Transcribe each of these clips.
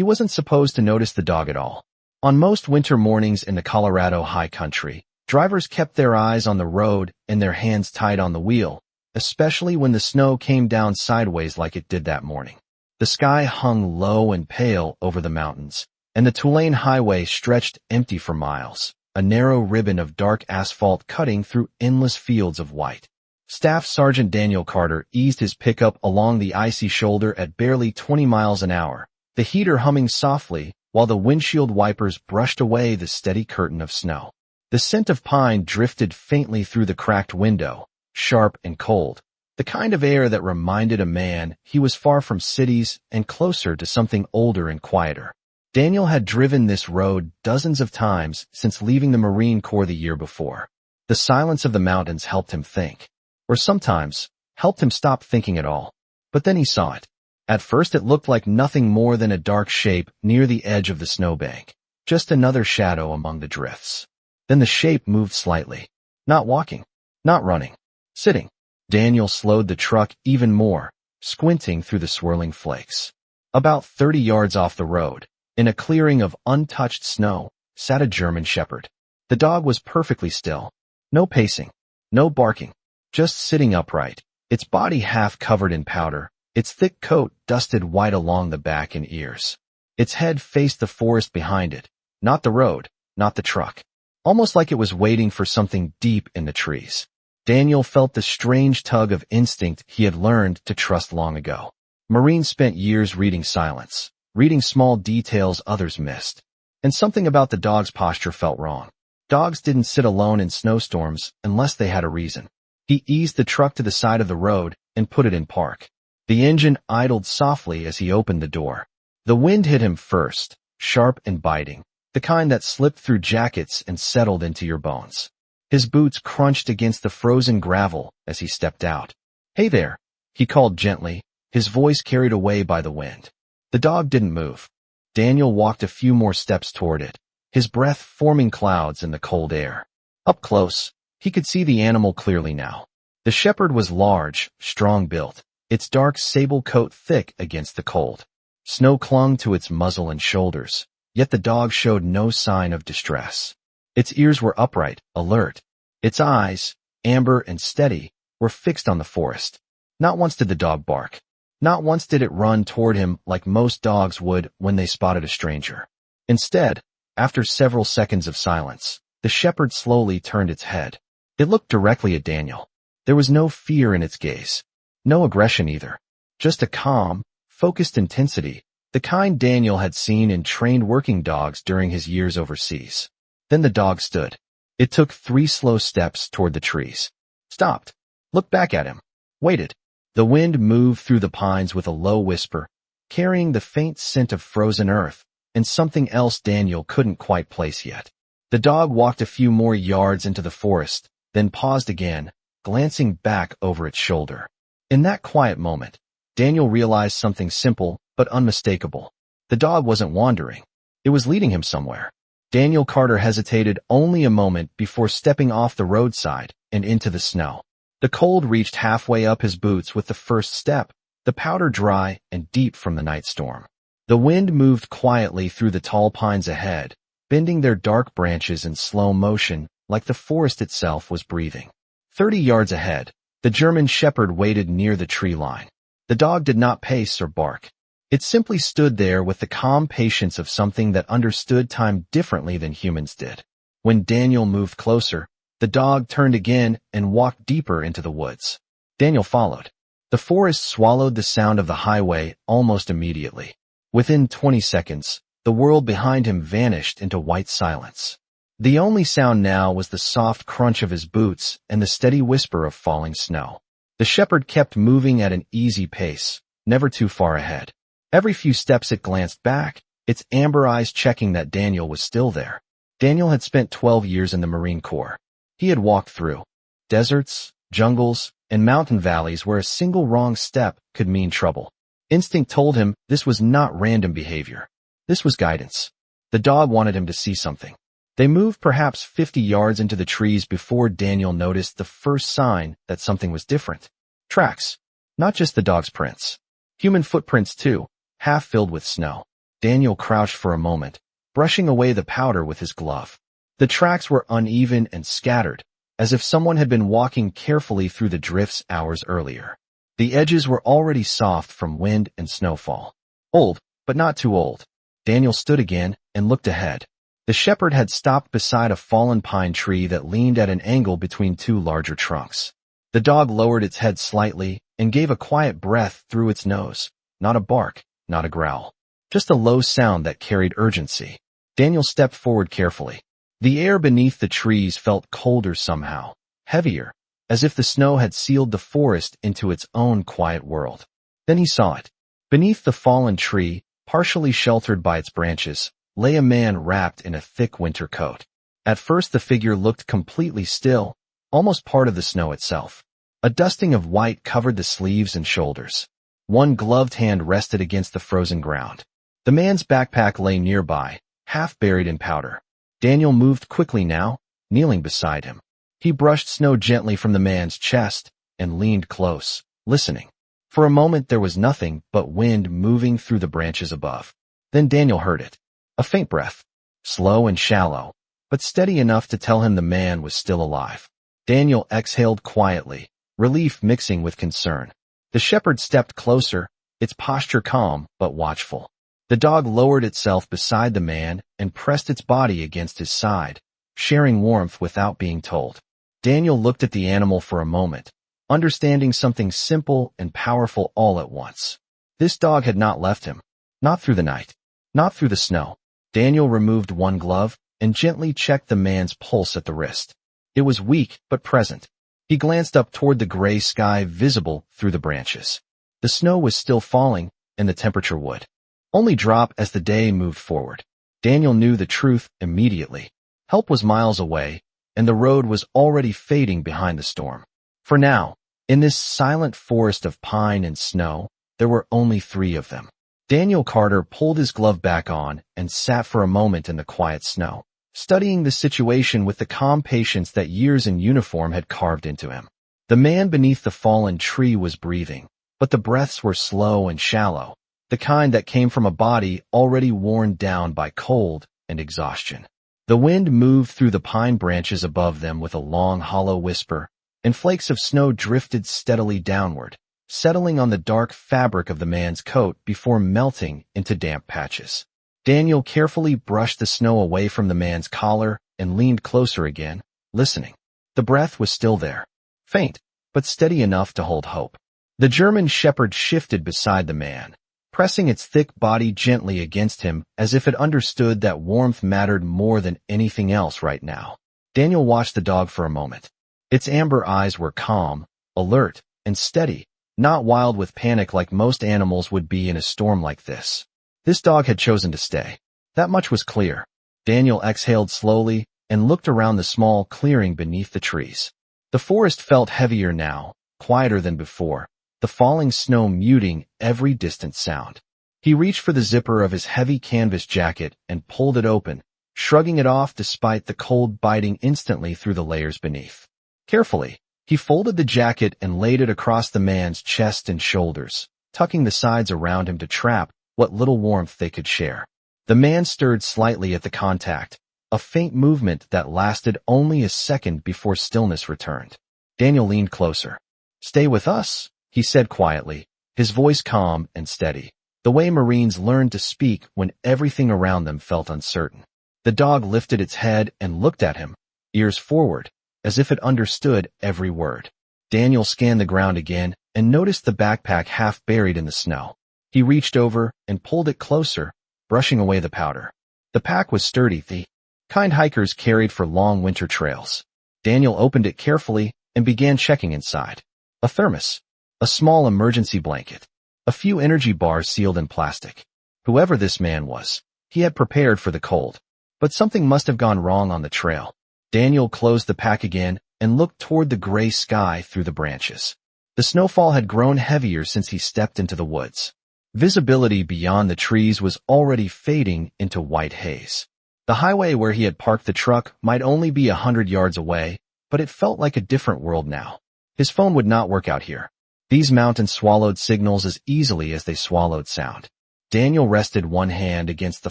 He wasn't supposed to notice the dog at all. On most winter mornings in the Colorado high country, drivers kept their eyes on the road and their hands tied on the wheel, especially when the snow came down sideways like it did that morning. The sky hung low and pale over the mountains, and the Tulane Highway stretched empty for miles, a narrow ribbon of dark asphalt cutting through endless fields of white. Staff Sergeant Daniel Carter eased his pickup along the icy shoulder at barely 20 miles an hour, the heater humming softly while the windshield wipers brushed away the steady curtain of snow. The scent of pine drifted faintly through the cracked window, sharp and cold, the kind of air that reminded a man he was far from cities and closer to something older and quieter. Daniel had driven this road dozens of times since leaving the Marine Corps the year before. The silence of the mountains helped him think, or sometimes helped him stop thinking at all. But then he saw it. At first it looked like nothing more than a dark shape near the edge of the snowbank, just another shadow among the drifts. Then the shape moved slightly. Not walking, not running, sitting. Daniel slowed the truck even more, squinting through the swirling flakes. About 30 yards off the road, in a clearing of untouched snow, sat a German shepherd. The dog was perfectly still. No pacing, no barking, just sitting upright, its body half covered in powder, its thick coat dusted white along the back and ears. Its head faced the forest behind it, not the road, not the truck. Almost like it was waiting for something deep in the trees. Daniel felt the strange tug of instinct he had learned to trust long ago. Marines spent years reading silence, reading small details others missed. And something about the dog's posture felt wrong. Dogs didn't sit alone in snowstorms unless they had a reason. He eased the truck to the side of the road and put it in park. The engine idled softly as he opened the door. The wind hit him first, sharp and biting, the kind that slipped through jackets and settled into your bones. His boots crunched against the frozen gravel as he stepped out. "Hey there," he called gently, his voice carried away by the wind. The dog didn't move. Daniel walked a few more steps toward it, his breath forming clouds in the cold air. Up close, he could see the animal clearly now. The shepherd was large, strong-built, its dark sable coat thick against the cold. Snow clung to its muzzle and shoulders, yet the dog showed no sign of distress. Its ears were upright, alert. Its eyes, amber and steady, were fixed on the forest. Not once did the dog bark. Not once did it run toward him like most dogs would when they spotted a stranger. Instead, after several seconds of silence, the shepherd slowly turned its head. It looked directly at Daniel. There was no fear in its gaze. No aggression either. Just a calm, focused intensity, the kind Daniel had seen in trained working dogs during his years overseas. Then the dog stood. It took 3 slow steps toward the trees. Stopped. Looked back at him. Waited. The wind moved through the pines with a low whisper, carrying the faint scent of frozen earth, and something else Daniel couldn't quite place yet. The dog walked a few more yards into the forest, then paused again, glancing back over its shoulder. In that quiet moment, Daniel realized something simple but unmistakable. The dog wasn't wandering. It was leading him somewhere. Daniel Carter hesitated only a moment before stepping off the roadside and into the snow. The cold reached halfway up his boots with the first step, the powder dry and deep from the night storm. The wind moved quietly through the tall pines ahead, bending their dark branches in slow motion like the forest itself was breathing. 30 yards ahead, the German shepherd waited near the tree line. The dog did not pace or bark. It simply stood there with the calm patience of something that understood time differently than humans did. When Daniel moved closer, the dog turned again and walked deeper into the woods. Daniel followed. The forest swallowed the sound of the highway almost immediately. Within 20 seconds, the world behind him vanished into white silence. The only sound now was the soft crunch of his boots and the steady whisper of falling snow. The shepherd kept moving at an easy pace, never too far ahead. Every few steps it glanced back, its amber eyes checking that Daniel was still there. Daniel had spent 12 years in the Marine Corps. He had walked through deserts, jungles, and mountain valleys where a single wrong step could mean trouble. Instinct told him this was not random behavior. This was guidance. The dog wanted him to see something. They moved perhaps 50 yards into the trees before Daniel noticed the first sign that something was different. Tracks. Not just the dog's prints. Human footprints too, half filled with snow. Daniel crouched for a moment, brushing away the powder with his glove. The tracks were uneven and scattered, as if someone had been walking carefully through the drifts hours earlier. The edges were already soft from wind and snowfall. Old, but not too old. Daniel stood again and looked ahead. The shepherd had stopped beside a fallen pine tree that leaned at an angle between two larger trunks. The dog lowered its head slightly and gave a quiet breath through its nose. Not a bark, not a growl. Just a low sound that carried urgency. Daniel stepped forward carefully. The air beneath the trees felt colder somehow, heavier, as if the snow had sealed the forest into its own quiet world. Then he saw it. Beneath the fallen tree, partially sheltered by its branches, lay a man wrapped in a thick winter coat. At first the figure looked completely still, almost part of the snow itself. A dusting of white covered the sleeves and shoulders. One gloved hand rested against the frozen ground. The man's backpack lay nearby, half buried in powder. Daniel moved quickly now, kneeling beside him. He brushed snow gently from the man's chest and leaned close, listening. For a moment there was nothing but wind moving through the branches above. Then Daniel heard it. A faint breath, slow and shallow, but steady enough to tell him the man was still alive. Daniel exhaled quietly, relief mixing with concern. The shepherd stepped closer, its posture calm but watchful. The dog lowered itself beside the man and pressed its body against his side, sharing warmth without being told. Daniel looked at the animal for a moment, understanding something simple and powerful all at once. This dog had not left him. Not through the night. Not through the snow. Daniel removed one glove and gently checked the man's pulse at the wrist. It was weak but present. He glanced up toward the gray sky visible through the branches. The snow was still falling, and the temperature would only drop as the day moved forward. Daniel knew the truth immediately. Help was miles away, and the road was already fading behind the storm. For now, in this silent forest of pine and snow, there were only 3 of them. Daniel Carter pulled his glove back on and sat for a moment in the quiet snow, studying the situation with the calm patience that years in uniform had carved into him. The man beneath the fallen tree was breathing, but the breaths were slow and shallow, the kind that came from a body already worn down by cold and exhaustion. The wind moved through the pine branches above them with a long, hollow whisper, and flakes of snow drifted steadily downward, settling on the dark fabric of the man's coat before melting into damp patches. Daniel carefully brushed the snow away from the man's collar and leaned closer again, listening. The breath was still there, faint, but steady enough to hold hope. The German shepherd shifted beside the man, pressing its thick body gently against him as if it understood that warmth mattered more than anything else right now. Daniel watched the dog for a moment. Its amber eyes were calm, alert, and steady, not wild with panic like most animals would be in a storm like this. This dog had chosen to stay. That much was clear. Daniel exhaled slowly and looked around the small clearing beneath the trees. The forest felt heavier now, quieter than before, the falling snow muting every distant sound. He reached for the zipper of his heavy canvas jacket and pulled it open, shrugging it off despite the cold biting instantly through the layers beneath. Carefully, he folded the jacket and laid it across the man's chest and shoulders, tucking the sides around him to trap what little warmth they could share. The man stirred slightly at the contact, a faint movement that lasted only a second before stillness returned. Daniel leaned closer. "Stay with us," he said quietly, his voice calm and steady, the way Marines learned to speak when everything around them felt uncertain. The dog lifted its head and looked at him, ears forward, as if it understood every word. Daniel scanned the ground again and noticed the backpack half buried in the snow. He reached over and pulled it closer, brushing away the powder. The pack was sturdy, the kind hikers carried for long winter trails. Daniel opened it carefully and began checking inside. A thermos, a small emergency blanket, a few energy bars sealed in plastic. Whoever this man was, he had prepared for the cold. But something must have gone wrong on the trail. Daniel closed the pack again and looked toward the gray sky through the branches. The snowfall had grown heavier since he stepped into the woods. Visibility beyond the trees was already fading into white haze. The highway where he had parked the truck might only be 100 yards away, but it felt like a different world now. His phone would not work out here. These mountains swallowed signals as easily as they swallowed sound. Daniel rested one hand against the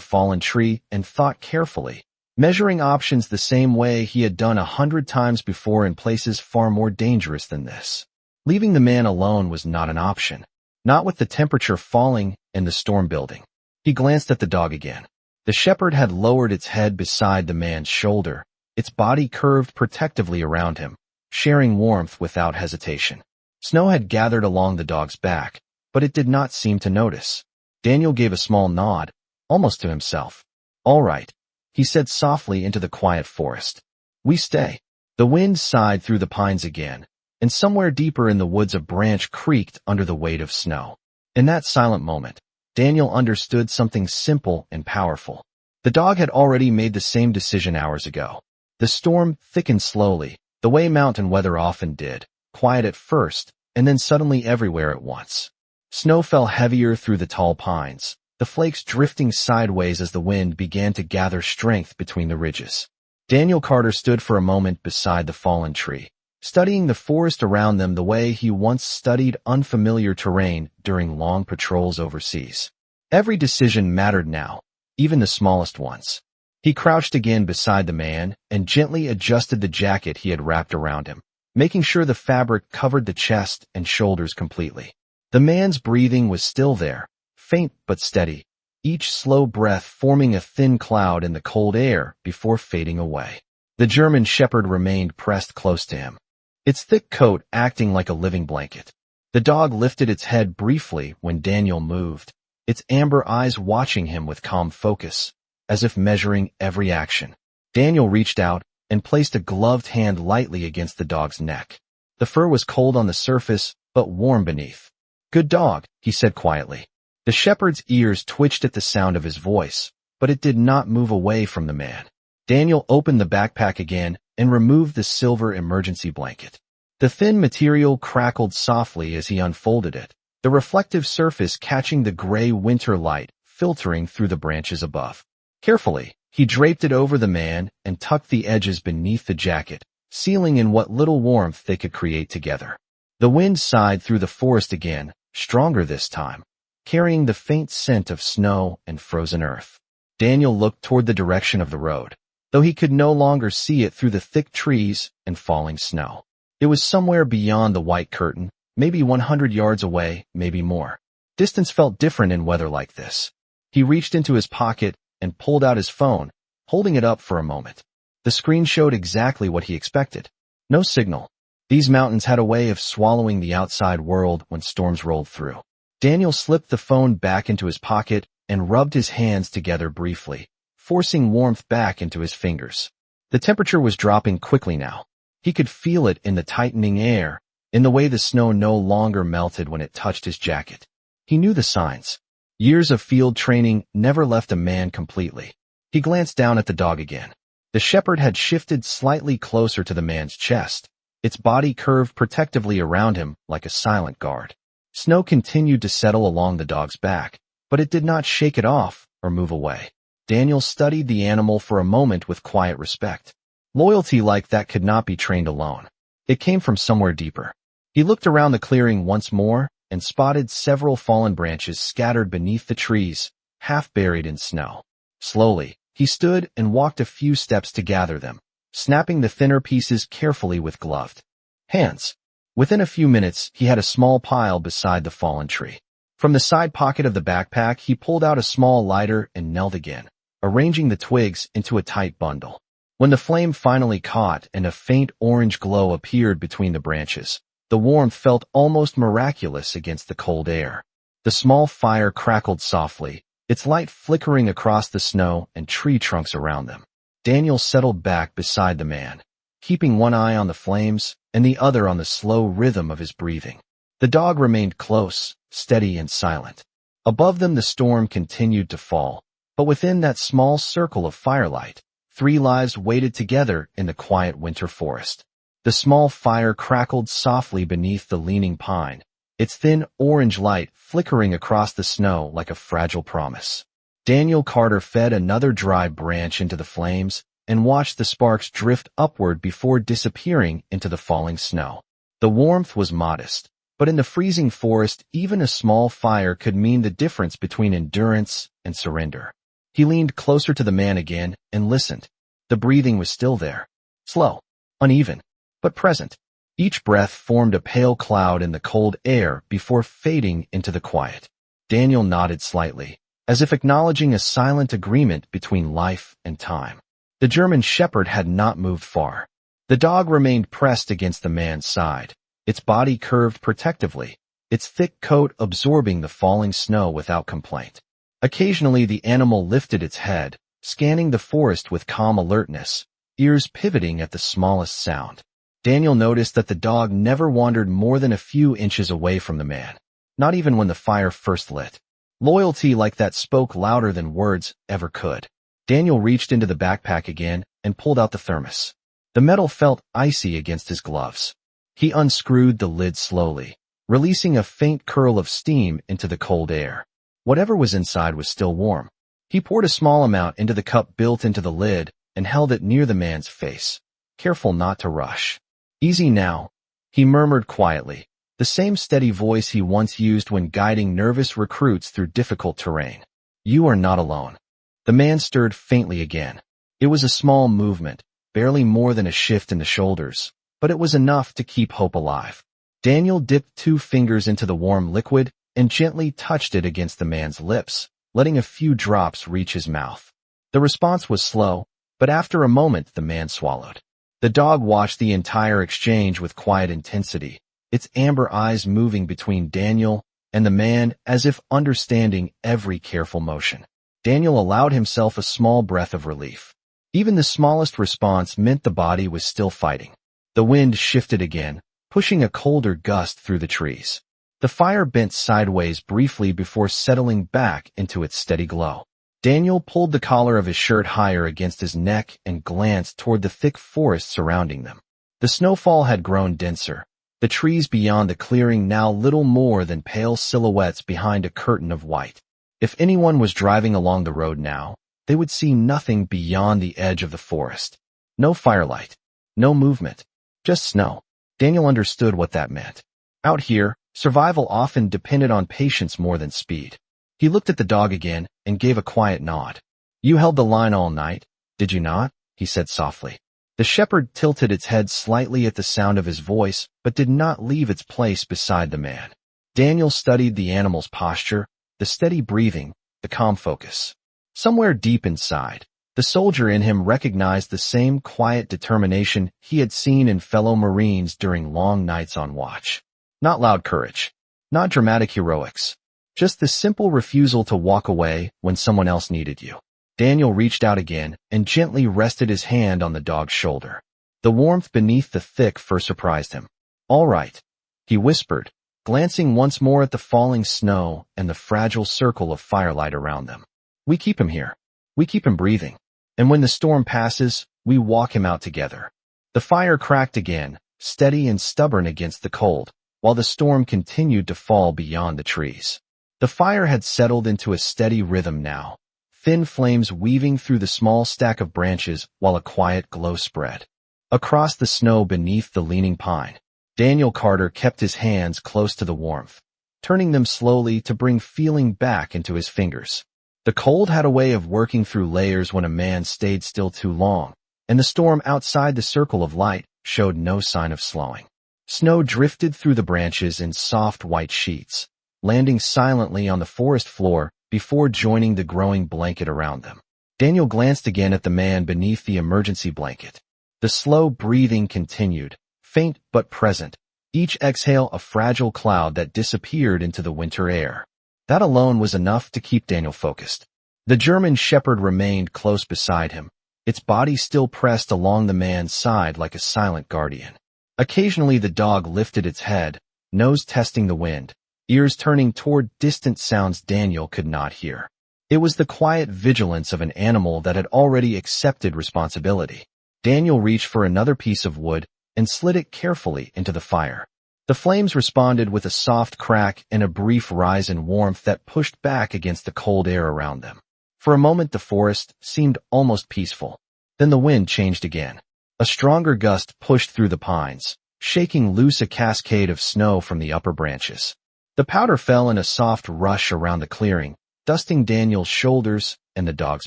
fallen tree and thought carefully, measuring options the same way he had done 100 times before in places far more dangerous than this. Leaving the man alone was not an option, not with the temperature falling and the storm building. He glanced at the dog again. The shepherd had lowered its head beside the man's shoulder, its body curved protectively around him, sharing warmth without hesitation. Snow had gathered along the dog's back, but it did not seem to notice. Daniel gave a small nod, almost to himself. "All right," he said softly into the quiet forest. "We stay." The wind sighed through the pines again, and somewhere deeper in the woods a branch creaked under the weight of snow. In that silent moment, Daniel understood something simple and powerful. The dog had already made the same decision hours ago. The storm thickened slowly, the way mountain weather often did, quiet at first, and then suddenly everywhere at once. Snow fell heavier through the tall pines, the flakes drifting sideways as the wind began to gather strength between the ridges. Daniel Carter stood for a moment beside the fallen tree, studying the forest around them the way he once studied unfamiliar terrain during long patrols overseas. Every decision mattered now, even the smallest ones. He crouched again beside the man and gently adjusted the jacket he had wrapped around him, making sure the fabric covered the chest and shoulders completely. The man's breathing was still there, faint but steady, each slow breath forming a thin cloud in the cold air before fading away. The German shepherd remained pressed close to him, its thick coat acting like a living blanket. The dog lifted its head briefly when Daniel moved, its amber eyes watching him with calm focus, as if measuring every action. Daniel reached out and placed a gloved hand lightly against the dog's neck. The fur was cold on the surface, but warm beneath. "Good dog," he said quietly. The shepherd's ears twitched at the sound of his voice, but it did not move away from the man. Daniel opened the backpack again and removed the silver emergency blanket. The thin material crackled softly as he unfolded it, the reflective surface catching the gray winter light filtering through the branches above. Carefully, he draped it over the man and tucked the edges beneath the jacket, sealing in what little warmth they could create together. The wind sighed through the forest again, stronger this time, carrying the faint scent of snow and frozen earth. Daniel looked toward the direction of the road, though he could no longer see it through the thick trees and falling snow. It was somewhere beyond the white curtain, maybe 100 yards away, maybe more. Distance felt different in weather like this. He reached into his pocket and pulled out his phone, holding it up for a moment. The screen showed exactly what he expected. No signal. These mountains had a way of swallowing the outside world when storms rolled through. Daniel slipped the phone back into his pocket and rubbed his hands together briefly, forcing warmth back into his fingers. The temperature was dropping quickly now. He could feel it in the tightening air, in the way the snow no longer melted when it touched his jacket. He knew the signs. Years of field training never left a man completely. He glanced down at the dog again. The shepherd had shifted slightly closer to the man's chest, its body curved protectively around him like a silent guard. Snow continued to settle along the dog's back, but it did not shake it off or move away. Daniel studied the animal for a moment with quiet respect. Loyalty like that could not be trained alone. It came from somewhere deeper. He looked around the clearing once more and spotted several fallen branches scattered beneath the trees, half buried in snow. Slowly, he stood and walked a few steps to gather them, snapping the thinner pieces carefully with gloved hands. Within a few minutes, he had a small pile beside the fallen tree. From the side pocket of the backpack, he pulled out a small lighter and knelt again, arranging the twigs into a tight bundle. When the flame finally caught and a faint orange glow appeared between the branches, the warmth felt almost miraculous against the cold air. The small fire crackled softly, its light flickering across the snow and tree trunks around them. Daniel settled back beside the man, keeping one eye on the flames and the other on the slow rhythm of his breathing. The dog remained close, steady and silent. Above them the storm continued to fall, but within that small circle of firelight, 3 lives waited together in the quiet winter forest. The small fire crackled softly beneath the leaning pine, its thin orange light flickering across the snow like a fragile promise. Daniel Carter fed another dry branch into the flames and watched the sparks drift upward before disappearing into the falling snow. The warmth was modest, But in the freezing forest, even a small fire could mean the difference between endurance and surrender. He leaned closer to the man again and listened. The breathing was still there. Slow, uneven, but present. Each breath formed a pale cloud in the cold air before fading into the quiet. Daniel nodded slightly, as if acknowledging a silent agreement between life and time. The German shepherd had not moved far. The dog remained pressed against the man's side, its body curved protectively, its thick coat absorbing the falling snow without complaint. Occasionally the animal lifted its head, scanning the forest with calm alertness, ears pivoting at the smallest sound. Daniel noticed that the dog never wandered more than a few inches away from the man, not even when the fire first lit. Loyalty like that spoke louder than words ever could. Daniel reached into the backpack again and pulled out the thermos. The metal felt icy against his gloves. He unscrewed the lid slowly, releasing a faint curl of steam into the cold air. Whatever was inside was still warm. He poured a small amount into the cup built into the lid and held it near the man's face, careful not to rush. "Easy now," he murmured quietly, the same steady voice he once used when guiding nervous recruits through difficult terrain. "You are not alone." The man stirred faintly again. It was a small movement, barely more than a shift in the shoulders, but it was enough to keep hope alive. Daniel dipped 2 fingers into the warm liquid and gently touched it against the man's lips, letting a few drops reach his mouth. The response was slow, but after a moment the man swallowed. The dog watched the entire exchange with quiet intensity, its amber eyes moving between Daniel and the man as if understanding every careful motion. Daniel allowed himself a small breath of relief. Even the smallest response meant the body was still fighting. The wind shifted again, pushing a colder gust through the trees. The fire bent sideways briefly before settling back into its steady glow. Daniel pulled the collar of his shirt higher against his neck and glanced toward the thick forest surrounding them. The snowfall had grown denser, the trees beyond the clearing now little more than pale silhouettes behind a curtain of white. If anyone was driving along the road now, they would see nothing beyond the edge of the forest. No firelight, no movement, just snow. Daniel understood what that meant. Out here, survival often depended on patience more than speed. He looked at the dog again and gave a quiet nod. "You held the line all night, did you not?" he said softly. The shepherd tilted its head slightly at the sound of his voice, but did not leave its place beside the man. Daniel studied the animal's posture, the steady breathing, the calm focus. Somewhere deep inside, the soldier in him recognized the same quiet determination he had seen in fellow Marines during long nights on watch. Not loud courage, not dramatic heroics, just the simple refusal to walk away when someone else needed you. Daniel reached out again and gently rested his hand on the dog's shoulder. The warmth beneath the thick fur surprised him. "All right," he whispered, glancing once more at the falling snow and the fragile circle of firelight around them. "We keep him here. We keep him breathing. And when the storm passes, we walk him out together." The fire cracked again, steady and stubborn against the cold, while the storm continued to fall beyond the trees. The fire had settled into a steady rhythm now, thin flames weaving through the small stack of branches while a quiet glow spread. Across the snow beneath the leaning pine, Daniel Carter kept his hands close to the warmth, turning them slowly to bring feeling back into his fingers. The cold had a way of working through layers when a man stayed still too long, and the storm outside the circle of light showed no sign of slowing. Snow drifted through the branches in soft white sheets, landing silently on the forest floor before joining the growing blanket around them. Daniel glanced again at the man beneath the emergency blanket. The slow breathing continued, faint but present, each exhale a fragile cloud that disappeared into the winter air. That alone was enough to keep Daniel focused. The German shepherd remained close beside him, its body still pressed along the man's side like a silent guardian. Occasionally the dog lifted its head, nose testing the wind, ears turning toward distant sounds Daniel could not hear. It was the quiet vigilance of an animal that had already accepted responsibility. Daniel reached for another piece of wood and slid it carefully into the fire. The flames responded with a soft crack and a brief rise in warmth that pushed back against the cold air around them. For a moment the forest seemed almost peaceful. Then the wind changed again. A stronger gust pushed through the pines, shaking loose a cascade of snow from the upper branches. The powder fell in a soft rush around the clearing, dusting Daniel's shoulders and the dog's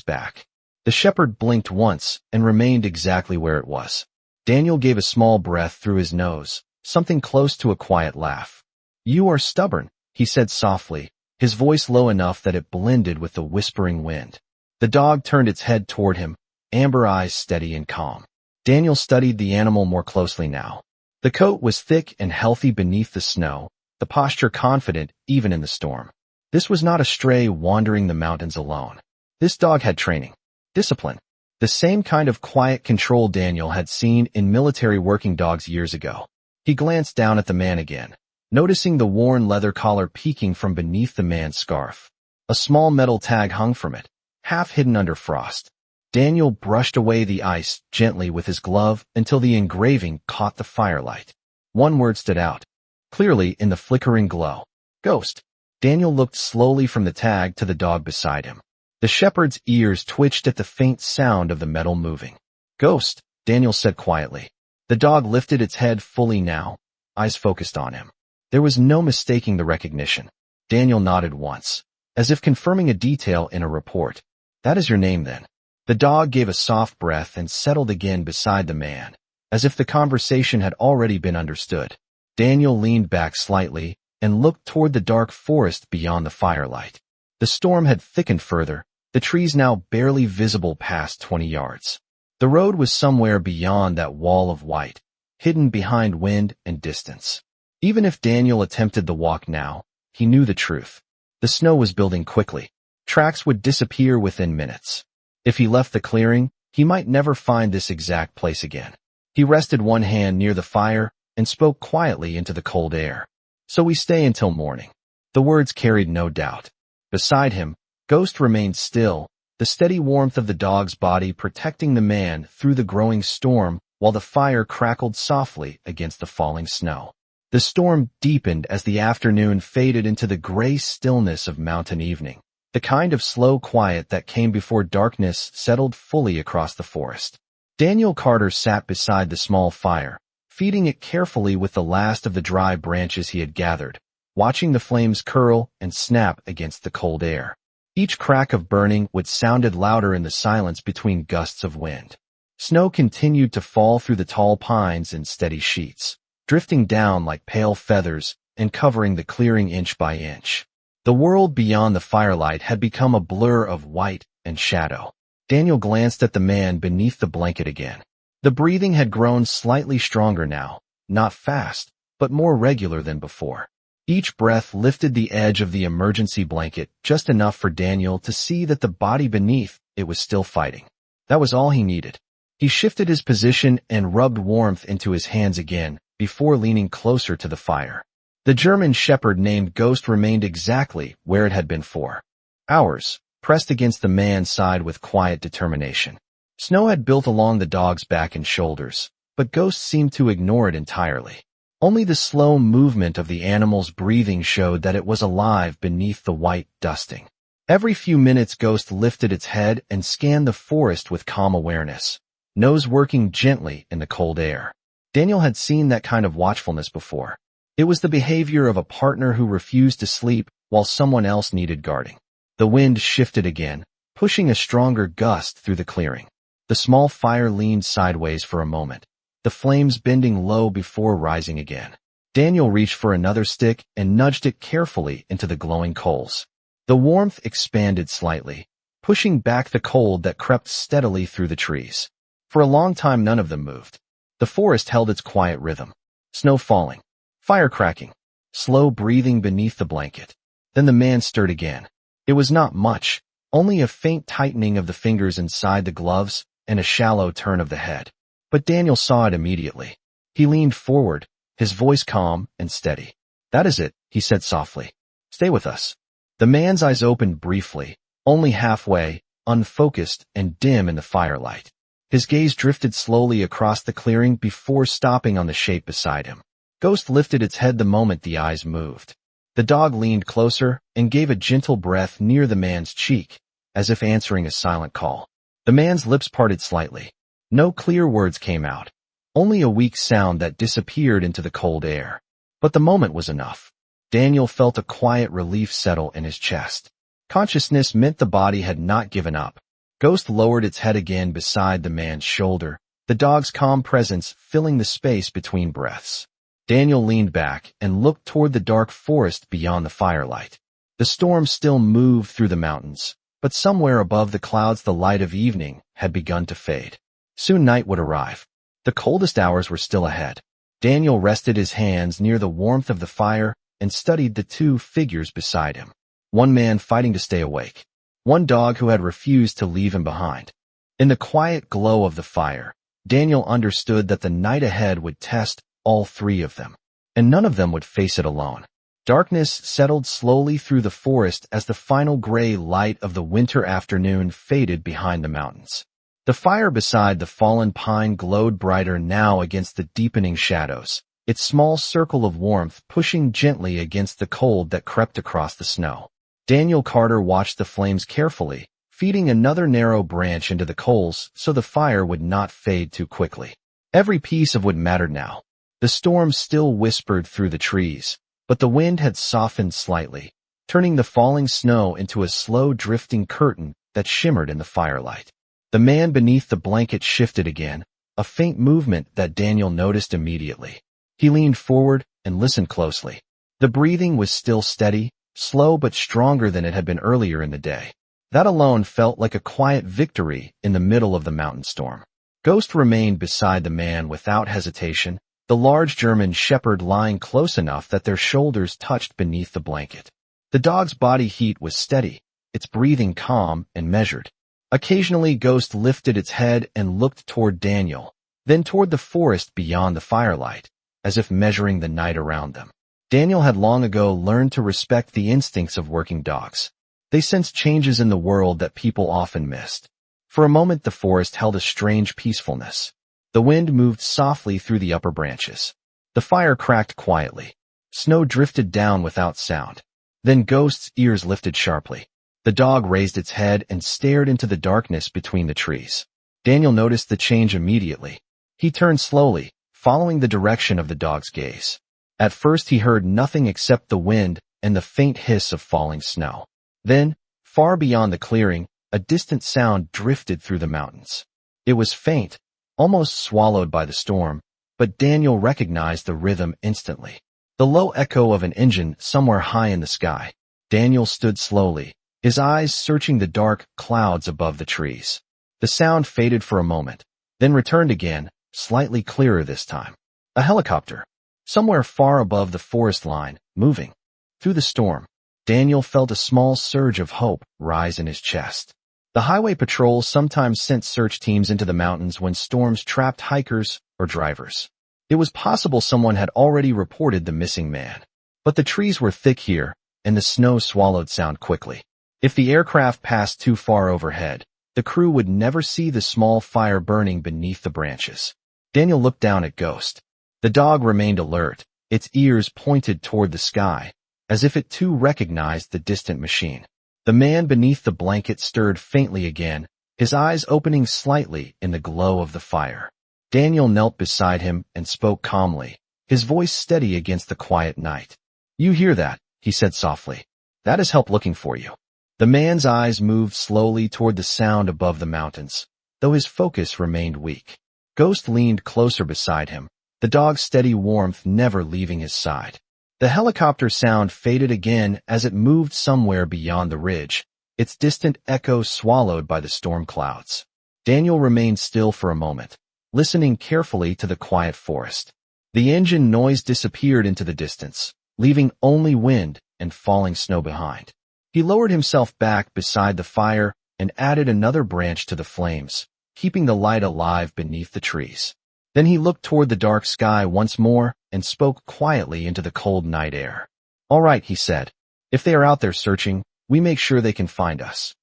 back. The shepherd blinked once and remained exactly where it was. Daniel gave a small breath through his nose, something close to a quiet laugh. "You are stubborn," he said softly, his voice low enough that it blended with the whispering wind. The dog turned its head toward him, amber eyes steady and calm. Daniel studied the animal more closely now. The coat was thick and healthy beneath the snow, the posture confident even in the storm. This was not a stray wandering the mountains alone. This dog had training, discipline, the same kind of quiet control Daniel had seen in military working dogs years ago. He glanced down at the man again, noticing the worn leather collar peeking from beneath the man's scarf. A small metal tag hung from it, half hidden under frost. Daniel brushed away the ice gently with his glove until the engraving caught the firelight. One word stood out, clearly in the flickering glow. "Ghost." Daniel looked slowly from the tag to the dog beside him. The shepherd's ears twitched at the faint sound of the metal moving. "Ghost," Daniel said quietly. The dog lifted its head fully now, eyes focused on him. There was no mistaking the recognition. Daniel nodded once, as if confirming a detail in a report. "That is your name, then." The dog gave a soft breath and settled again beside the man, as if the conversation had already been understood. Daniel leaned back slightly and looked toward the dark forest beyond the firelight. The storm had thickened further, the trees now barely visible past 20 yards. The road was somewhere beyond that wall of white, hidden behind wind and distance. Even if Daniel attempted the walk now, he knew the truth. The snow was building quickly. Tracks would disappear within minutes. If he left the clearing, he might never find this exact place again. He rested one hand near the fire and spoke quietly into the cold air. "So we stay until morning." The words carried no doubt. Beside him, Ghost remained still, the steady warmth of the dog's body protecting the man through the growing storm while the fire crackled softly against the falling snow. The storm deepened as the afternoon faded into the gray stillness of mountain evening, the kind of slow quiet that came before darkness settled fully across the forest. Daniel Carter sat beside the small fire, feeding it carefully with the last of the dry branches he had gathered, watching the flames curl and snap against the cold air. Each crack of burning wood sounded louder in the silence between gusts of wind. Snow continued to fall through the tall pines in steady sheets, drifting down like pale feathers and covering the clearing inch by inch. The world beyond the firelight had become a blur of white and shadow. Daniel glanced at the man beneath the blanket again. The breathing had grown slightly stronger now, not fast, but more regular than before. Each breath lifted the edge of the emergency blanket just enough for Daniel to see that the body beneath it was still fighting. That was all he needed. He shifted his position and rubbed warmth into his hands again before leaning closer to the fire. The German shepherd named Ghost remained exactly where it had been for hours, pressed against the man's side with quiet determination. Snow had built along the dog's back and shoulders, but Ghost seemed to ignore it entirely. Only the slow movement of the animal's breathing showed that it was alive beneath the white dusting. Every few minutes Ghost lifted its head and scanned the forest with calm awareness, nose working gently in the cold air. Daniel had seen that kind of watchfulness before. It was the behavior of a partner who refused to sleep while someone else needed guarding. The wind shifted again, pushing a stronger gust through the clearing. The small fire leaned sideways for a moment, the flames bending low before rising again. Daniel reached for another stick and nudged it carefully into the glowing coals. The warmth expanded slightly, pushing back the cold that crept steadily through the trees. For a long time none of them moved. The forest held its quiet rhythm. Snow falling, fire cracking, slow breathing beneath the blanket. Then the man stirred again. It was not much, only a faint tightening of the fingers inside the gloves and a shallow turn of the head. But Daniel saw it immediately. He leaned forward, his voice calm and steady. "That is it," he said softly. "Stay with us." The man's eyes opened briefly, only halfway, unfocused and dim in the firelight. His gaze drifted slowly across the clearing before stopping on the shape beside him. Ghost lifted its head the moment the eyes moved. The dog leaned closer and gave a gentle breath near the man's cheek, as if answering a silent call. The man's lips parted slightly. No clear words came out, only a weak sound that disappeared into the cold air. But the moment was enough. Daniel felt a quiet relief settle in his chest. Consciousness meant the body had not given up. Ghost lowered its head again beside the man's shoulder, the dog's calm presence filling the space between breaths. Daniel leaned back and looked toward the dark forest beyond the firelight. The storm still moved through the mountains, but somewhere above the clouds the light of evening had begun to fade. Soon night would arrive. The coldest hours were still ahead. Daniel rested his hands near the warmth of the fire and studied the two figures beside him. One man fighting to stay awake. One dog who had refused to leave him behind. In the quiet glow of the fire, Daniel understood that the night ahead would test all three of them, and none of them would face it alone. Darkness settled slowly through the forest as the final gray light of the winter afternoon faded behind the mountains. The fire beside the fallen pine glowed brighter now against the deepening shadows, its small circle of warmth pushing gently against the cold that crept across the snow. Daniel Carter watched the flames carefully, feeding another narrow branch into the coals so the fire would not fade too quickly. Every piece of wood mattered now. The storm still whispered through the trees, but the wind had softened slightly, turning the falling snow into a slow drifting curtain that shimmered in the firelight. The man beneath the blanket shifted again, a faint movement that Daniel noticed immediately. He leaned forward and listened closely. The breathing was still steady, slow but stronger than it had been earlier in the day. That alone felt like a quiet victory in the middle of the mountain storm. Ghost remained beside the man without hesitation, the large German shepherd lying close enough that their shoulders touched beneath the blanket. The dog's body heat was steady, its breathing calm and measured. Occasionally, Ghost lifted its head and looked toward Daniel, then toward the forest beyond the firelight, as if measuring the night around them. Daniel had long ago learned to respect the instincts of working dogs. They sensed changes in the world that people often missed. For a moment, the forest held a strange peacefulness. The wind moved softly through the upper branches. The fire cracked quietly. Snow drifted down without sound. Then Ghost's ears lifted sharply. The dog raised its head and stared into the darkness between the trees. Daniel noticed the change immediately. He turned slowly, following the direction of the dog's gaze. At first he heard nothing except the wind and the faint hiss of falling snow. Then, far beyond the clearing, a distant sound drifted through the mountains. It was faint, almost swallowed by the storm, but Daniel recognized the rhythm instantly. The low echo of an engine somewhere high in the sky. Daniel stood slowly, his eyes searching the dark clouds above the trees. The sound faded for a moment, then returned again, slightly clearer this time. A helicopter, somewhere far above the forest line, moving. Through the storm, Daniel felt a small surge of hope rise in his chest. The highway patrol sometimes sent search teams into the mountains when storms trapped hikers or drivers. It was possible someone had already reported the missing man. But the trees were thick here, and the snow swallowed sound quickly. If the aircraft passed too far overhead, the crew would never see the small fire burning beneath the branches. Daniel looked down at Ghost. The dog remained alert, its ears pointed toward the sky, as if it too recognized the distant machine. The man beneath the blanket stirred faintly again, his eyes opening slightly in the glow of the fire. Daniel knelt beside him and spoke calmly, his voice steady against the quiet night. "You hear that?" he said softly. "That is help looking for you." The man's eyes moved slowly toward the sound above the mountains, though his focus remained weak. Ghost leaned closer beside him, the dog's steady warmth never leaving his side. The helicopter sound faded again as it moved somewhere beyond the ridge, its distant echo swallowed by the storm clouds. Daniel remained still for a moment, listening carefully to the quiet forest. The engine noise disappeared into the distance, leaving only wind and falling snow behind. He lowered himself back beside the fire and added another branch to the flames, keeping the light alive beneath the trees. Then he looked toward the dark sky once more and spoke quietly into the cold night air. "All right," he said. "If they are out there searching, we make sure they can find us."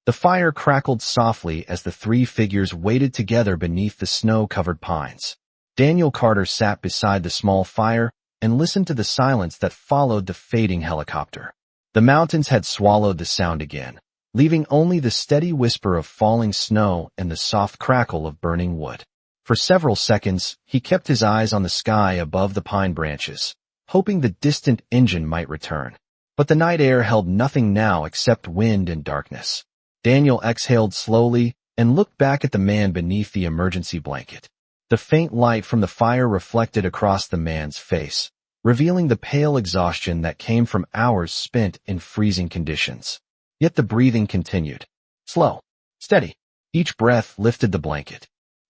The fire crackled softly as the three figures waited together beneath the snow-covered pines. Daniel Carter sat beside the small fire and listened to the silence that followed the fading helicopter. The mountains had swallowed the sound again, leaving only the steady whisper of falling snow and the soft crackle of burning wood. For several seconds, he kept his eyes on the sky above the pine branches, hoping the distant engine might return. But the night air held nothing now except wind and darkness. Daniel exhaled slowly and looked back at the man beneath the emergency blanket. The faint light from the fire reflected across the man's face, revealing the pale exhaustion that came from hours spent in freezing conditions. Yet the breathing continued. Slow, steady. Each breath lifted the blanket.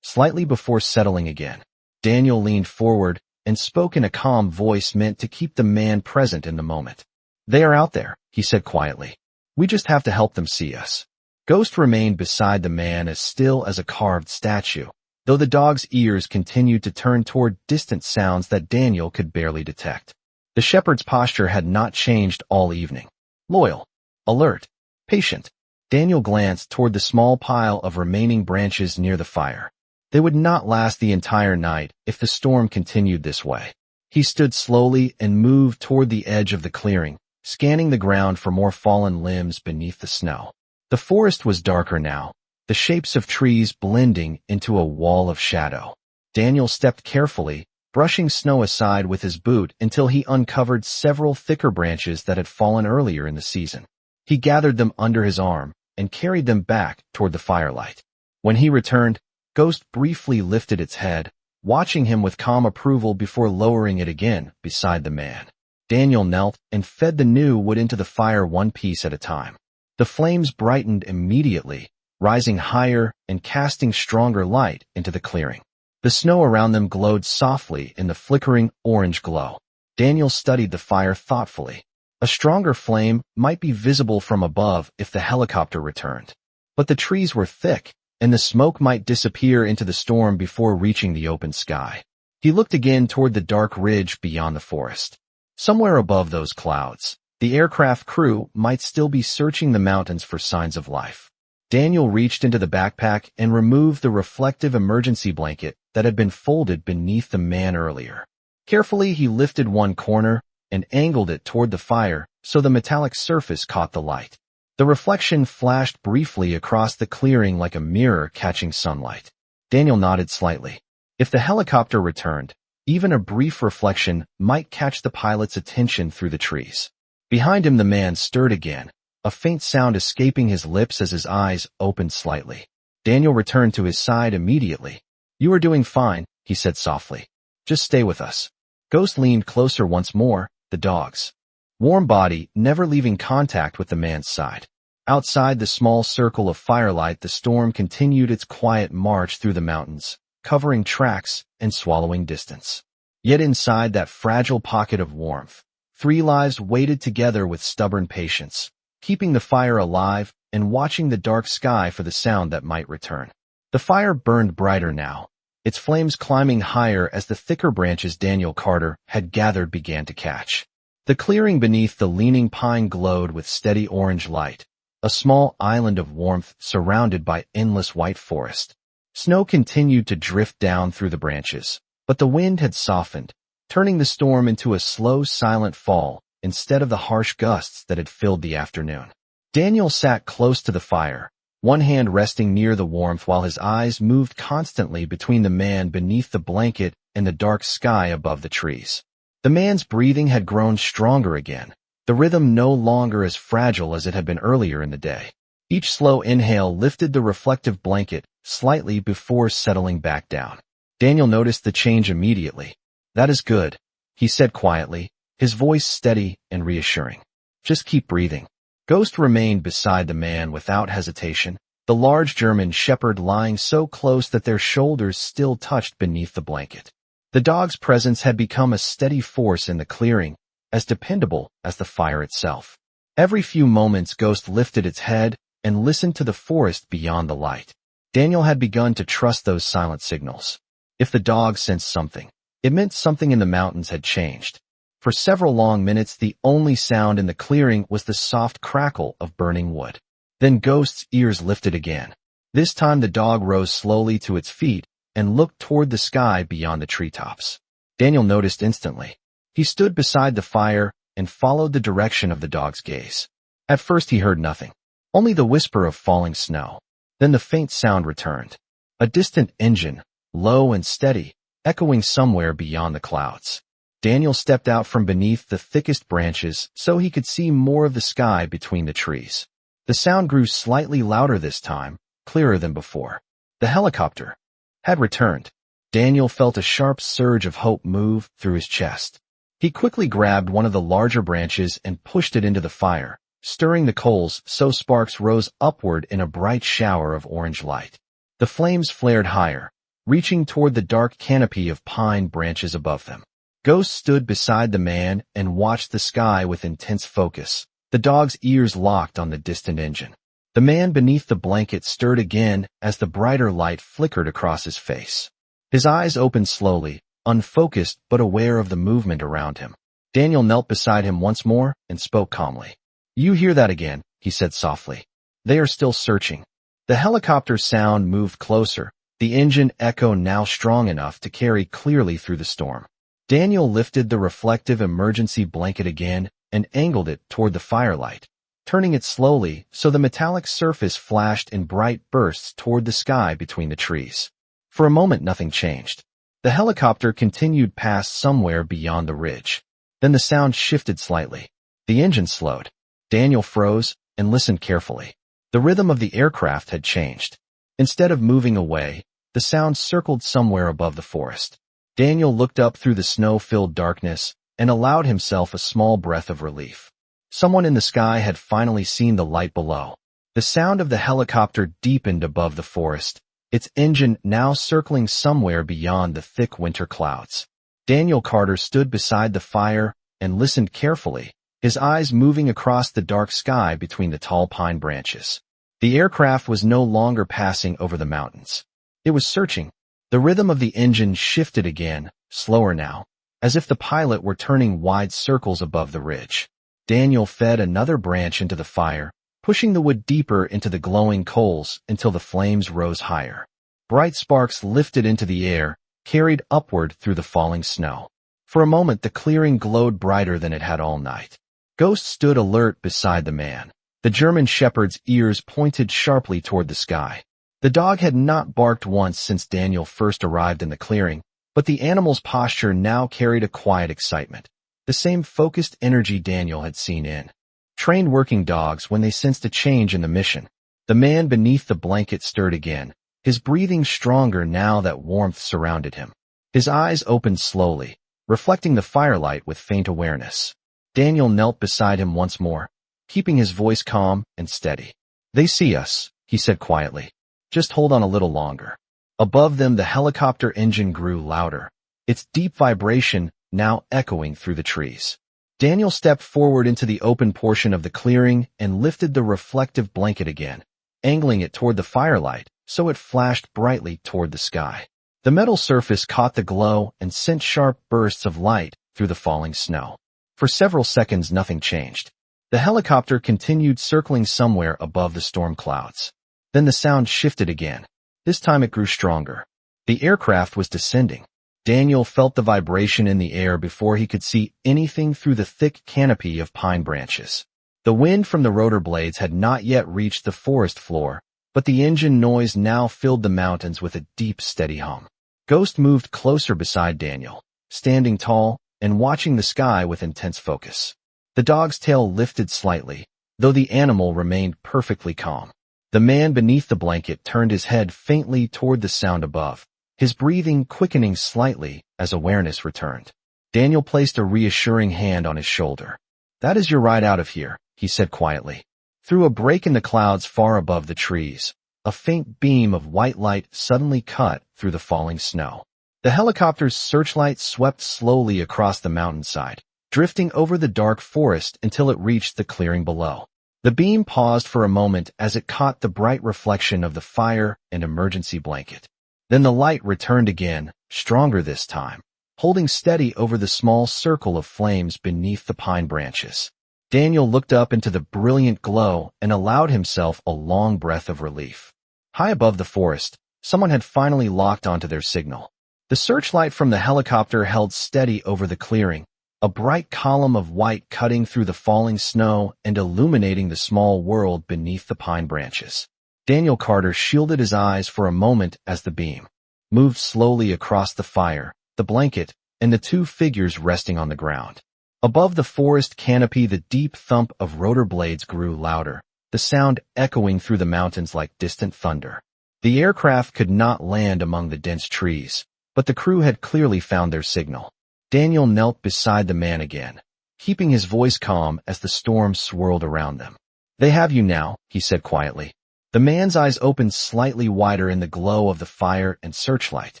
Slightly before settling again, Daniel leaned forward and spoke in a calm voice meant to keep the man present in the moment. "They are out there," he said quietly. "We just have to help them see us." Ghost remained beside the man as still as a carved statue, though the dog's ears continued to turn toward distant sounds that Daniel could barely detect. The shepherd's posture had not changed all evening. Loyal, alert, patient. Daniel glanced toward the small pile of remaining branches near the fire. They would not last the entire night if the storm continued this way. He stood slowly and moved toward the edge of the clearing, scanning the ground for more fallen limbs beneath the snow. The forest was darker now, the shapes of trees blending into a wall of shadow. Daniel stepped carefully, brushing snow aside with his boot until he uncovered several thicker branches that had fallen earlier in the season. He gathered them under his arm and carried them back toward the firelight. When he returned, Ghost briefly lifted its head, watching him with calm approval before lowering it again beside the man. Daniel knelt and fed the new wood into the fire one piece at a time. The flames brightened immediately, rising higher and casting stronger light into the clearing. The snow around them glowed softly in the flickering orange glow. Daniel studied the fire thoughtfully. A stronger flame might be visible from above if the helicopter returned. But the trees were thick, and the smoke might disappear into the storm before reaching the open sky. He looked again toward the dark ridge beyond the forest. Somewhere above those clouds, the aircraft crew might still be searching the mountains for signs of life. Daniel reached into the backpack and removed the reflective emergency blanket that had been folded beneath the man earlier. Carefully, he lifted one corner and angled it toward the fire so the metallic surface caught the light. The reflection flashed briefly across the clearing like a mirror catching sunlight. Daniel nodded slightly. If the helicopter returned, even a brief reflection might catch the pilot's attention through the trees. Behind him, the man stirred again, a faint sound escaping his lips as his eyes opened slightly. Daniel returned to his side immediately. "You are doing fine," he said softly. "Just stay with us." Ghost leaned closer once more, the dog's warm body never leaving contact with the man's side. Outside the small circle of firelight, the storm continued its quiet march through the mountains, covering tracks and swallowing distance. Yet inside that fragile pocket of warmth, 3 lives waited together with stubborn patience, keeping the fire alive and watching the dark sky for the sound that might return. The fire burned brighter now, its flames climbing higher as the thicker branches Daniel Carter had gathered began to catch. The clearing beneath the leaning pine glowed with steady orange light, a small island of warmth surrounded by endless white forest. Snow continued to drift down through the branches, but the wind had softened, turning the storm into a slow, silent fall instead of the harsh gusts that had filled the afternoon. Daniel sat close to the fire, one hand resting near the warmth while his eyes moved constantly between the man beneath the blanket and the dark sky above the trees. The man's breathing had grown stronger again, the rhythm no longer as fragile as it had been earlier in the day. Each slow inhale lifted the reflective blanket slightly before settling back down. Daniel noticed the change immediately. "That is good," he said quietly, his voice steady and reassuring. "Just keep breathing." Ghost remained beside the man without hesitation, the large German shepherd lying so close that their shoulders still touched beneath the blanket. The dog's presence had become a steady force in the clearing, as dependable as the fire itself. Every few moments, Ghost lifted its head and listened to the forest beyond the light. Daniel had begun to trust those silent signals. If the dog sensed something, it meant something in the mountains had changed. For several long minutes, the only sound in the clearing was the soft crackle of burning wood. Then Ghost's ears lifted again. This time the dog rose slowly to its feet and looked toward the sky beyond the treetops. Daniel noticed instantly. He stood beside the fire and followed the direction of the dog's gaze. At first he heard nothing, only the whisper of falling snow. Then the faint sound returned. A distant engine, low and steady, echoing somewhere beyond the clouds. Daniel stepped out from beneath the thickest branches so he could see more of the sky between the trees. The sound grew slightly louder this time, clearer than before. The helicopter had returned. Daniel felt a sharp surge of hope move through his chest. He quickly grabbed one of the larger branches and pushed it into the fire, stirring the coals so sparks rose upward in a bright shower of orange light. The flames flared higher, reaching toward the dark canopy of pine branches above them. Ghost stood beside the man and watched the sky with intense focus, the dog's ears locked on the distant engine. The man beneath the blanket stirred again as the brighter light flickered across his face. His eyes opened slowly, unfocused but aware of the movement around him. Daniel knelt beside him once more and spoke calmly. "You hear that again," he said softly. "They are still searching." The helicopter sound moved closer, the engine echo now strong enough to carry clearly through the storm. Daniel lifted the reflective emergency blanket again and angled it toward the firelight, turning it slowly so the metallic surface flashed in bright bursts toward the sky between the trees. For a moment nothing changed. The helicopter continued past somewhere beyond the ridge. Then the sound shifted slightly. The engine slowed. Daniel froze and listened carefully. The rhythm of the aircraft had changed. Instead of moving away, the sound circled somewhere above the forest. Daniel looked up through the snow-filled darkness and allowed himself a small breath of relief. Someone in the sky had finally seen the light below. The sound of the helicopter deepened above the forest, its engine now circling somewhere beyond the thick winter clouds. Daniel Carter stood beside the fire and listened carefully, his eyes moving across the dark sky between the tall pine branches. The aircraft was no longer passing over the mountains. It was searching. The rhythm of the engine shifted again, slower now, as if the pilot were turning wide circles above the ridge. Daniel fed another branch into the fire, pushing the wood deeper into the glowing coals until the flames rose higher. Bright sparks lifted into the air, carried upward through the falling snow. For a moment the clearing glowed brighter than it had all night. Ghost stood alert beside the man. The German shepherd's ears pointed sharply toward the sky. The dog had not barked once since Daniel first arrived in the clearing, but the animal's posture now carried a quiet excitement, the same focused energy Daniel had seen in trained working dogs when they sensed a change in the mission. The man beneath the blanket stirred again, his breathing stronger now that warmth surrounded him. His eyes opened slowly, reflecting the firelight with faint awareness. Daniel knelt beside him once more, keeping his voice calm and steady. "They see us," he said quietly. "Just hold on a little longer." Above them the helicopter engine grew louder, its deep vibration now echoing through the trees. Daniel stepped forward into the open portion of the clearing and lifted the reflective blanket again, angling it toward the firelight so it flashed brightly toward the sky. The metal surface caught the glow and sent sharp bursts of light through the falling snow. For several seconds nothing changed. The helicopter continued circling somewhere above the storm clouds. Then the sound shifted again. This time it grew stronger. The aircraft was descending. Daniel felt the vibration in the air before he could see anything through the thick canopy of pine branches. The wind from the rotor blades had not yet reached the forest floor, but the engine noise now filled the mountains with a deep, steady hum. Ghost moved closer beside Daniel, standing tall and watching the sky with intense focus. The dog's tail lifted slightly, though the animal remained perfectly calm. The man beneath the blanket turned his head faintly toward the sound above, his breathing quickening slightly as awareness returned. Daniel placed a reassuring hand on his shoulder. "That is your ride out of here," he said quietly. Through a break in the clouds far above the trees, a faint beam of white light suddenly cut through the falling snow. The helicopter's searchlight swept slowly across the mountainside, drifting over the dark forest until it reached the clearing below. The beam paused for a moment as it caught the bright reflection of the fire and emergency blanket. Then the light returned again, stronger this time, holding steady over the small circle of flames beneath the pine branches. Daniel looked up into the brilliant glow and allowed himself a long breath of relief. High above the forest, someone had finally locked onto their signal. The searchlight from the helicopter held steady over the clearing, a bright column of white cutting through the falling snow and illuminating the small world beneath the pine branches. Daniel Carter shielded his eyes for a moment as the beam moved slowly across the fire, the blanket, and the two figures resting on the ground. Above the forest canopy, the deep thump of rotor blades grew louder, the sound echoing through the mountains like distant thunder. The aircraft could not land among the dense trees, but the crew had clearly found their signal. Daniel knelt beside the man again, keeping his voice calm as the storm swirled around them. "They have you now," he said quietly. The man's eyes opened slightly wider in the glow of the fire and searchlight.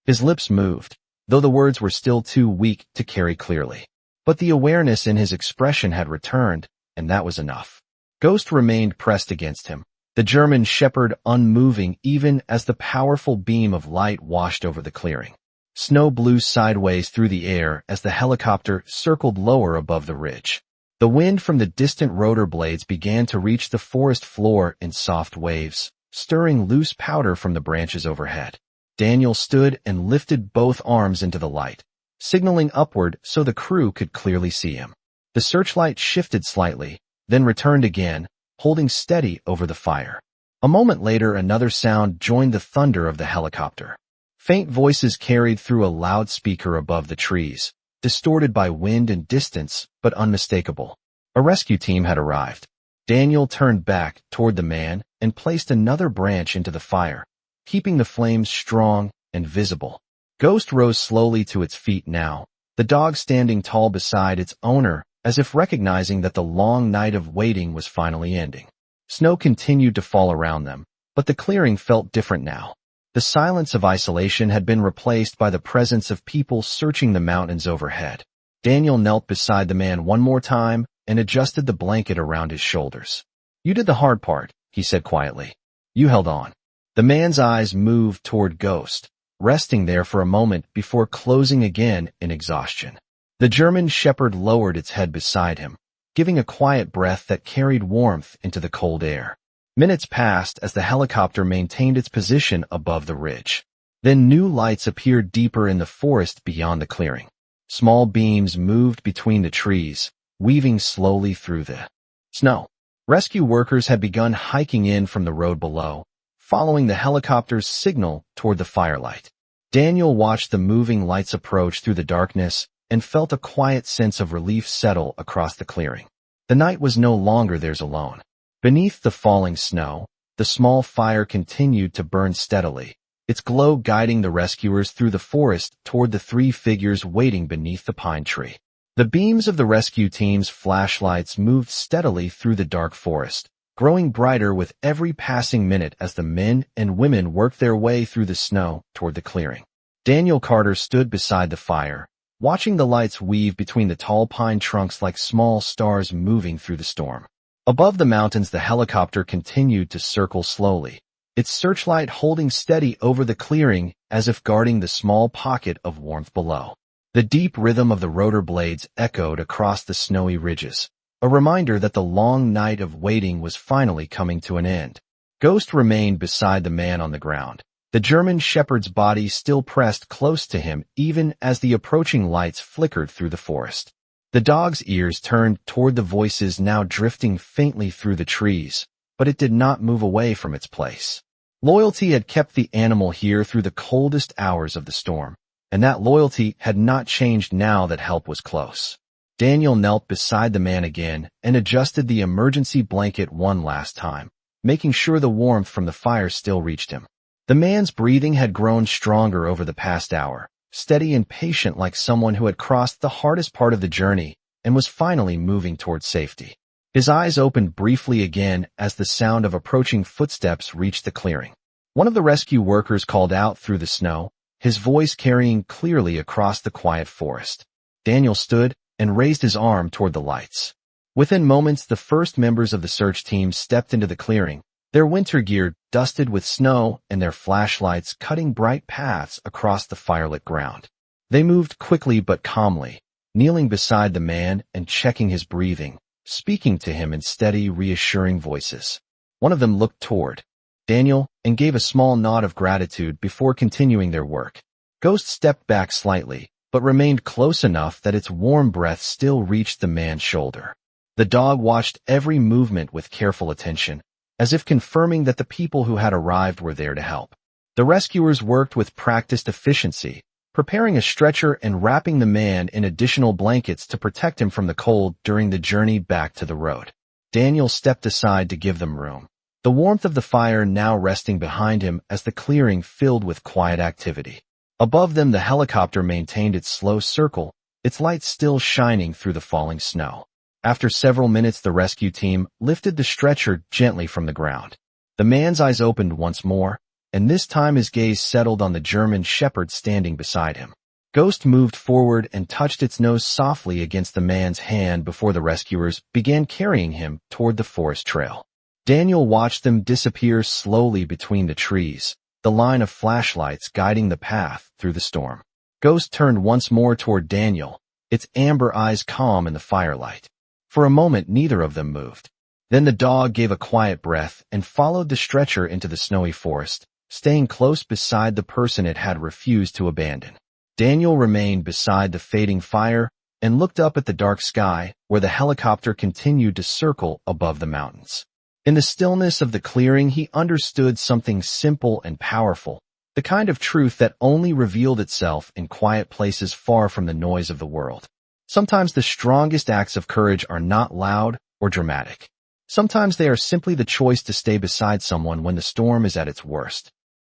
His lips moved, though the words were still too weak to carry clearly. But the awareness in his expression had returned, and that was enough. Ghost remained pressed against him, the German shepherd unmoving even as the powerful beam of light washed over the clearing. Snow blew sideways through the air as the helicopter circled lower above the ridge. The wind from the distant rotor blades began to reach the forest floor in soft waves, stirring loose powder from the branches overhead. Daniel stood and lifted both arms into the light, signaling upward so the crew could clearly see him. The searchlight shifted slightly, then returned again, holding steady over the fire. A moment later, another sound joined the thunder of the helicopter. Faint voices carried through a loudspeaker above the trees, distorted by wind and distance, but unmistakable. A rescue team had arrived. Daniel turned back toward the man and placed another branch into the fire, keeping the flames strong and visible. Ghost rose slowly to its feet now, the dog standing tall beside its owner, as if recognizing that the long night of waiting was finally ending. Snow continued to fall around them, but the clearing felt different now. The silence of isolation had been replaced by the presence of people searching the mountains overhead. Daniel knelt beside the man one more time and adjusted the blanket around his shoulders. "You did the hard part," he said quietly. "You held on." The man's eyes moved toward Ghost, resting there for a moment before closing again in exhaustion. The German shepherd lowered its head beside him, giving a quiet breath that carried warmth into the cold air. Minutes passed as the helicopter maintained its position above the ridge. Then new lights appeared deeper in the forest beyond the clearing. Small beams moved between the trees, weaving slowly through the snow. Rescue workers had begun hiking in from the road below, following the helicopter's signal toward the firelight. Daniel watched the moving lights approach through the darkness and felt a quiet sense of relief settle across the clearing. The night was no longer theirs alone. Beneath the falling snow, the small fire continued to burn steadily, its glow guiding the rescuers through the forest toward the three figures waiting beneath the pine tree. The beams of the rescue team's flashlights moved steadily through the dark forest, growing brighter with every passing minute as the men and women worked their way through the snow toward the clearing. Daniel Carter stood beside the fire, watching the lights weave between the tall pine trunks like small stars moving through the storm. Above the mountains, the helicopter continued to circle slowly, its searchlight holding steady over the clearing as if guarding the small pocket of warmth below. The deep rhythm of the rotor blades echoed across the snowy ridges, a reminder that the long night of waiting was finally coming to an end. Ghost remained beside the man on the ground, the German shepherd's body still pressed close to him even as the approaching lights flickered through the forest. The dog's ears turned toward the voices now drifting faintly through the trees, but it did not move away from its place. Loyalty had kept the animal here through the coldest hours of the storm, and that loyalty had not changed now that help was close. Daniel knelt beside the man again and adjusted the emergency blanket one last time, making sure the warmth from the fire still reached him. The man's breathing had grown stronger over the past hour, steady and patient like someone who had crossed the hardest part of the journey and was finally moving towards safety. His eyes opened briefly again as the sound of approaching footsteps reached the clearing. One of the rescue workers called out through the snow, his voice carrying clearly across the quiet forest. Daniel stood and raised his arm toward the lights. Within moments, the first members of the search team stepped into the clearing, their winter gear dusted with snow and their flashlights cutting bright paths across the firelit ground. They moved quickly but calmly, kneeling beside the man and checking his breathing, speaking to him in steady, reassuring voices. One of them looked toward Daniel and gave a small nod of gratitude before continuing their work. Ghost stepped back slightly, but remained close enough that its warm breath still reached the man's shoulder. The dog watched every movement with careful attention, as if confirming that the people who had arrived were there to help. The rescuers worked with practiced efficiency, preparing a stretcher and wrapping the man in additional blankets to protect him from the cold during the journey back to the road. Daniel stepped aside to give them room, the warmth of the fire now resting behind him as the clearing filled with quiet activity. Above them, the helicopter maintained its slow circle, its lights still shining through the falling snow. After several minutes, the rescue team lifted the stretcher gently from the ground. The man's eyes opened once more, and this time his gaze settled on the German shepherd standing beside him. Ghost moved forward and touched its nose softly against the man's hand before the rescuers began carrying him toward the forest trail. Daniel watched them disappear slowly between the trees, the line of flashlights guiding the path through the storm. Ghost turned once more toward Daniel, its amber eyes calm in the firelight. For a moment, neither of them moved. Then the dog gave a quiet breath and followed the stretcher into the snowy forest, staying close beside the person it had refused to abandon. Daniel remained beside the fading fire and looked up at the dark sky where the helicopter continued to circle above the mountains. In the stillness of the clearing, he understood something simple and powerful, the kind of truth that only revealed itself in quiet places far from the noise of the world. Sometimes the strongest acts of courage are not loud or dramatic. Sometimes they are simply the choice to stay beside someone when the storm is at its worst.